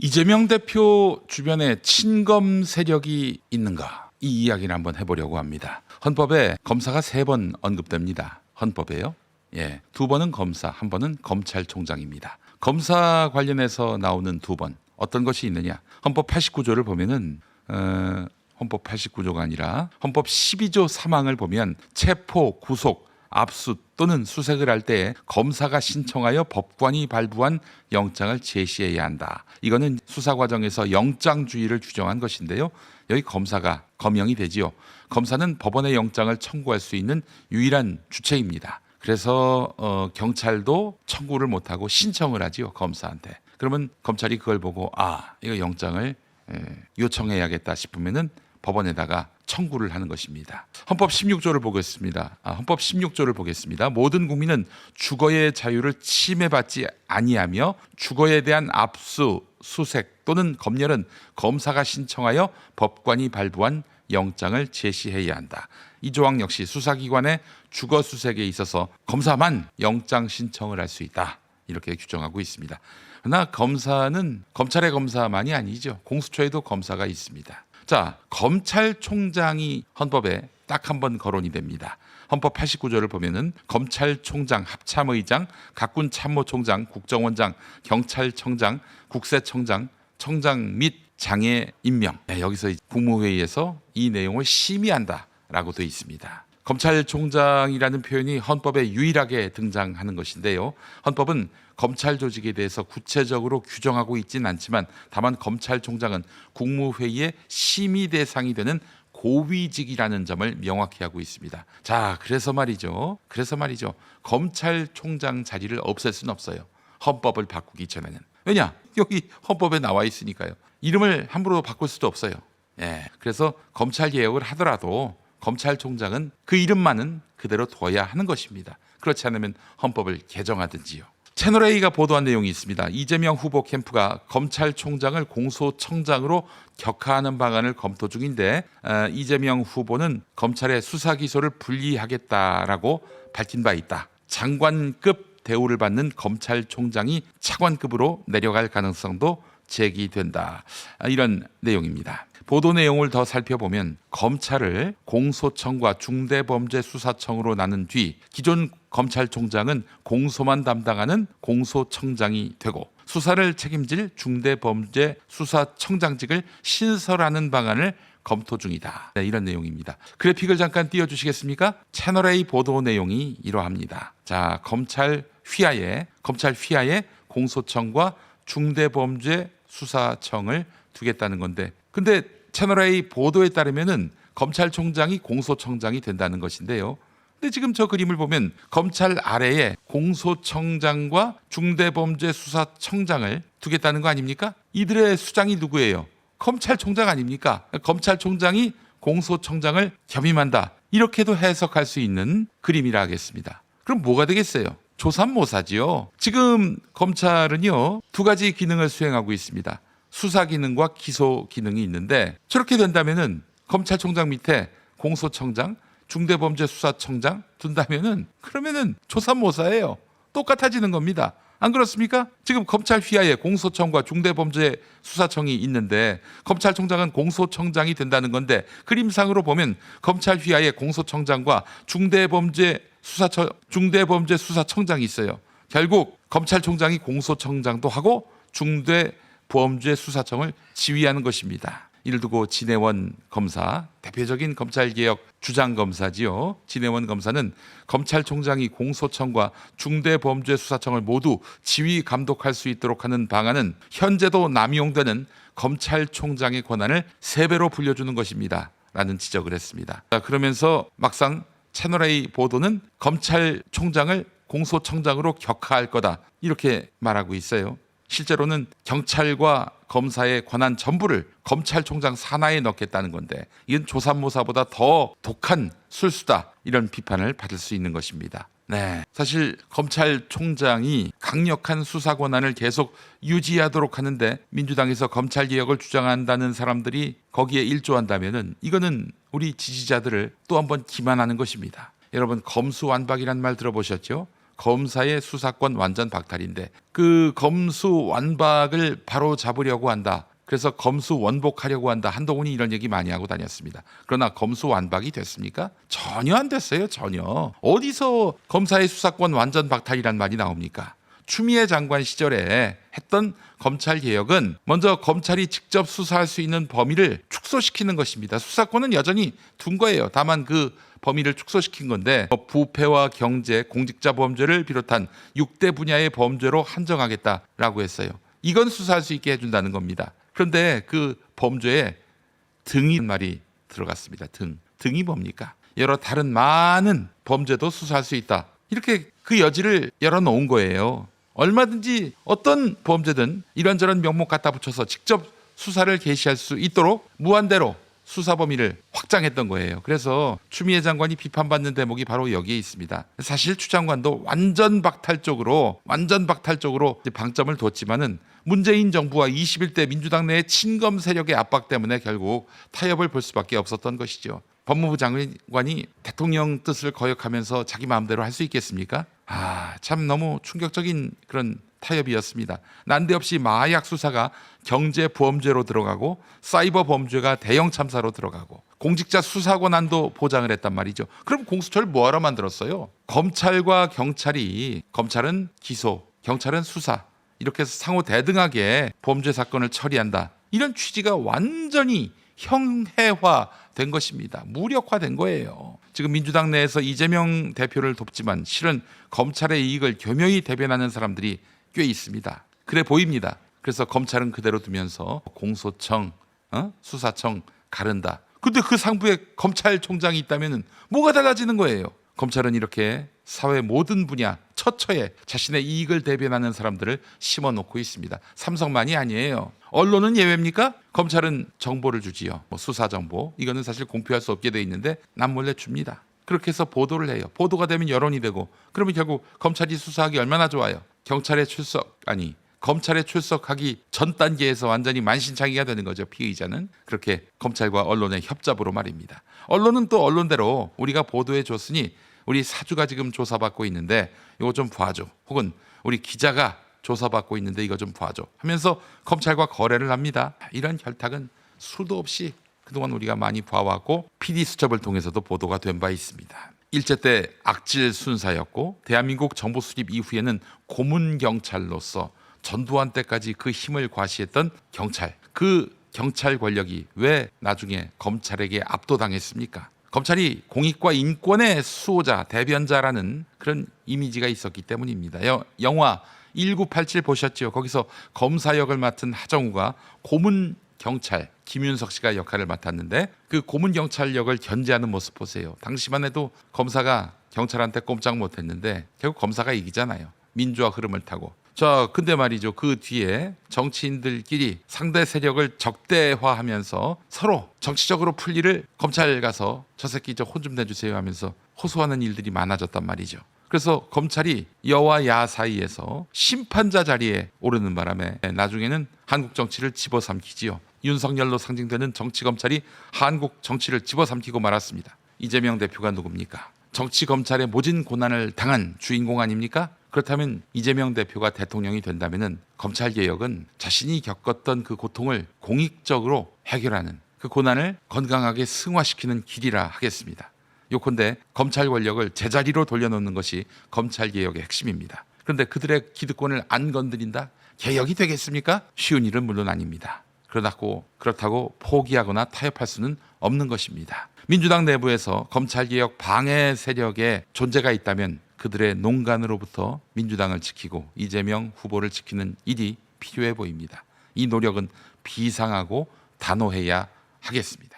이재명 대표 주변에 친검 세력이 있는가? 이 이야기를 한번 해보려고 합니다. 헌법에 검사가 3번 언급됩니다. 헌법에요. 예, 2번은 검사, 1번은 검찰총장입니다. 검사 관련해서 나오는 2번 어떤 것이 있느냐? 헌법 89조를 보면은 헌법 89조가 아니라 헌법 12조 3항을 보면 체포, 구속, 압수 또는 수색을 할 때 검사가 신청하여 법관이 발부한 영장을 제시해야 한다. 이거는 수사 과정에서 영장주의를 규정한 것인데요. 여기 검사가 검영이 되지요. 검사는 법원의 영장을 청구할 수 있는 유일한 주체입니다. 그래서 경찰도 청구를 못하고 신청을 하지요. 검사한테. 그러면 검찰이 그걸 보고 이거 영장을 요청해야겠다 싶으면은 법원에다가 청구를 하는 것입니다. 헌법 16조를 보겠습니다. 헌법 16조를 보겠습니다. 모든 국민은 주거의 자유를 침해받지 아니하며 주거에 대한 압수, 수색 또는 검열은 검사가 신청하여 법관이 발부한 영장을 제시해야 한다. 이 조항 역시 수사기관의 주거 수색에 있어서 검사만 영장 신청을 할 수 있다. 이렇게 규정하고 있습니다. 그러나 검사는 검찰의 검사만이 아니죠. 공수처에도 검사가 있습니다. 자, 검찰총장이 헌법에 딱 한 번 거론이 됩니다. 헌법 89조를 보면은 검찰총장, 합참의장, 각군참모총장, 국정원장, 경찰청장, 국세청장, 청장 및 장애 임명. 여기서 국무회의에서 이 내용을 심의한다라고 되어 있습니다. 검찰총장이라는 표현이 헌법에 유일하게 등장하는 것인데요. 헌법은 검찰 조직에 대해서 구체적으로 규정하고 있지는 않지만 다만 검찰총장은 국무회의의 심의 대상이 되는 고위직이라는 점을 명확히 하고 있습니다. 자, 그래서 말이죠. 검찰총장 자리를 없앨 수는 없어요. 헌법을 바꾸기 전에는. 왜냐? 여기 헌법에 나와 있으니까요. 이름을 함부로 바꿀 수도 없어요. 그래서 검찰 개혁을 하더라도 검찰총장은 그 이름만은 그대로 둬야 하는 것입니다. 그렇지 않으면 헌법을 개정하든지요. 채널A가 보도한 내용이 있습니다. 이재명 후보 캠프가 검찰총장을 공소청장으로 격하하는 방안을 검토 중인데 이재명 후보는 검찰의 수사 기소를 분리하겠다라고 밝힌 바 있다. 장관급 대우를 받는 검찰총장이 차관급으로 내려갈 가능성도 제기된다. 이런 내용입니다. 보도 내용을 더 살펴보면 검찰을 공소청과 중대범죄수사청으로 나눈 뒤 기존 검찰총장은 공소만 담당하는 공소청장이 되고 수사를 책임질 중대범죄수사청장직을 신설하는 방안을 검토 중이다. 이런 내용입니다. 그래픽을 잠깐 띄워주시겠습니까? 채널A 보도 내용이 이러합니다. 자, 검찰 휘하에 공소청과 중대범죄수사청을 두겠다는 건데, 근데 채널A 보도에 따르면은 검찰총장이 공소청장이 된다는 것인데요. 근데 지금 저 그림을 보면 검찰 아래에 공소청장과 중대범죄수사청장을 두겠다는 거 아닙니까? 이들의 수장이 누구예요? 검찰총장 아닙니까? 검찰총장이 공소청장을 겸임한다. 이렇게도 해석할 수 있는 그림이라 하겠습니다. 그럼 뭐가 되겠어요? 조삼모사지요. 지금 검찰은요 2가지 기능을 수행하고 있습니다. 수사 기능과 기소 기능이 있는데 저렇게 된다면은 검찰총장 밑에 공소청장, 중대범죄수사청장 둔다면은 그러면은 조삼모사예요. 똑같아지는 겁니다. 안 그렇습니까? 지금 검찰 휘하에 공소청과 중대범죄수사청이 있는데 검찰총장은 공소청장이 된다는 건데 그림상으로 보면 검찰 휘하에 공소청장과 중대범죄수사청장이 있어요. 결국 검찰총장이 공소청장도 하고 중대범죄수사청을 지휘하는 것입니다. 이를 두고 진해원 검사, 대표적인 검찰개혁 주장검사지요. 진해원 검사는 검찰총장이 공소청과 중대범죄수사청을 모두 지휘 감독할 수 있도록 하는 방안은 현재도 남용되는 검찰총장의 권한을 3배로 불려주는 것입니다. 라는 지적을 했습니다. 그러면서 막상 채널A 보도는 검찰총장을 공소청장으로 격하할 거다. 이렇게 말하고 있어요. 실제로는 경찰과 검사의 권한 전부를 검찰총장 산하에 넣겠다는 건데 이건 조삼모사보다 더 독한 술수다. 이런 비판을 받을 수 있는 것입니다. 사실 검찰총장이 강력한 수사 권한을 계속 유지하도록 하는데 민주당에서 검찰개혁을 주장한다는 사람들이 거기에 일조한다면은 이거는 우리 지지자들을 또 한 번 기만하는 것입니다. 여러분 검수완박이란 말 들어보셨죠? 검사의 수사권 완전 박탈인데 그 검수 완박을 바로 잡으려고 한다. 그래서 검수 원복하려고 한다. 한동훈이 이런 얘기 많이 하고 다녔습니다. 그러나 검수 완박이 됐습니까? 전혀 안 됐어요. 전혀. 어디서 검사의 수사권 완전 박탈이란 말이 나옵니까? 추미애 장관 시절에 했던 검찰 개혁은 먼저 검찰이 직접 수사할 수 있는 범위를 축소시키는 것입니다. 수사권은 여전히 둔 거예요. 다만 그 범위를 축소시킨 건데 부패와 경제, 공직자 범죄를 비롯한 6대 분야의 범죄로 한정하겠다라고 했어요. 이건 수사할 수 있게 해준다는 겁니다. 그런데 그 범죄에 등이 말이 들어갔습니다. 등이 뭡니까? 여러 다른 많은 범죄도 수사할 수 있다. 이렇게 그 여지를 열어놓은 거예요. 얼마든지 어떤 범죄든 이런저런 명목 갖다 붙여서 직접 수사를 개시할 수 있도록 무한대로 수사 범위를 확장했던 거예요. 그래서 추미애 장관이 비판받는 대목이 바로 여기에 있습니다. 사실 추 장관도 완전 박탈적으로 방점을 뒀지만은 문재인 정부와 21대 민주당 내의 친검 세력의 압박 때문에 결국 타협을 볼 수밖에 없었던 것이죠. 법무부 장관이 대통령 뜻을 거역하면서 자기 마음대로 할 수 있겠습니까? 참 너무 충격적인 그런 타협이었습니다. 난데없이 마약 수사가 경제 범죄로 들어가고 사이버 범죄가 대형 참사로 들어가고 공직자 수사 권한도 보장을 했단 말이죠. 그럼 공수처를 뭐하러 만들었어요? 검찰과 경찰이, 검찰은 기소, 경찰은 수사, 이렇게 해서 상호 대등하게 범죄 사건을 처리한다. 이런 취지가 완전히 형해화된 것입니다. 무력화된 거예요. 지금 민주당 내에서 이재명 대표를 돕지만 실은 검찰의 이익을 교묘히 대변하는 사람들이 꽤 있습니다. 그래 보입니다. 그래서 검찰은 그대로 두면서 공소청, 수사청 가른다. 근데 그 상부에 검찰총장이 있다면 뭐가 달라지는 거예요? 검찰은 이렇게 사회 모든 분야 처처에 자신의 이익을 대변하는 사람들을 심어놓고 있습니다. 삼성만이 아니에요. 언론은 예외입니까? 검찰은 정보를 주지요. 수사 정보. 이거는 사실 공표할 수 없게 돼 있는데 남몰래 줍니다. 그렇게 해서 보도를 해요. 보도가 되면 여론이 되고 그러면 결국 검찰이 수사하기 얼마나 좋아요. 검찰에 출석하기 전 단계에서 완전히 만신창이가 되는 거죠. 피의자는. 그렇게 검찰과 언론의 협잡으로 말입니다. 언론은 또 언론대로 우리가 보도해 줬으니 우리 사주가 지금 조사받고 있는데 이거 좀 봐줘. 혹은 우리 기자가 조사받고 있는데 이거 좀 봐줘 하면서 검찰과 거래를 합니다. 이런 혈탁은 수도 없이 그동안 우리가 많이 봐왔고 PD수첩을 통해서도 보도가 된 바 있습니다. 일제 때 악질 순사였고 대한민국 정부 수립 이후에는 고문경찰로서 전두환 때까지 그 힘을 과시했던 경찰. 그 경찰 권력이 왜 나중에 검찰에게 압도당했습니까? 검찰이 공익과 인권의 수호자, 대변자라는 그런 이미지가 있었기 때문입니다. 영화 1987 보셨죠? 거기서 검사 역을 맡은 하정우가 고문 경찰 김윤석 씨가 역할을 맡았는데 그 고문 경찰 역을 견제하는 모습 보세요. 당시만 해도 검사가 경찰한테 꼼짝 못했는데 결국 검사가 이기잖아요. 민주화 흐름을 타고. 자, 근데 말이죠. 그 뒤에 정치인들끼리 상대 세력을 적대화하면서 서로 정치적으로 풀 일을 검찰 가서 저 새끼 저 혼 좀 내주세요 하면서 호소하는 일들이 많아졌단 말이죠. 그래서 검찰이 여와 야 사이에서 심판자 자리에 오르는 바람에 나중에는 한국 정치를 집어삼키지요. 윤석열로 상징되는 정치검찰이 한국 정치를 집어삼키고 말았습니다. 이재명 대표가 누굽니까? 정치검찰의 모진 고난을 당한 주인공 아닙니까? 그렇다면 이재명 대표가 대통령이 된다면 검찰개혁은 자신이 겪었던 그 고통을 공익적으로 해결하는 그 고난을 건강하게 승화시키는 길이라 하겠습니다. 요컨대 검찰 권력을 제자리로 돌려놓는 것이 검찰개혁의 핵심입니다. 그런데 그들의 기득권을 안 건드린다? 개혁이 되겠습니까? 쉬운 일은 물론 아닙니다. 그렇다고 포기하거나 타협할 수는 없는 것입니다. 민주당 내부에서 검찰개혁 방해 세력의 존재가 있다면 그들의 농간으로부터 민주당을 지키고 이재명 후보를 지키는 일이 필요해 보입니다. 이 노력은 비상하고 단호해야 하겠습니다.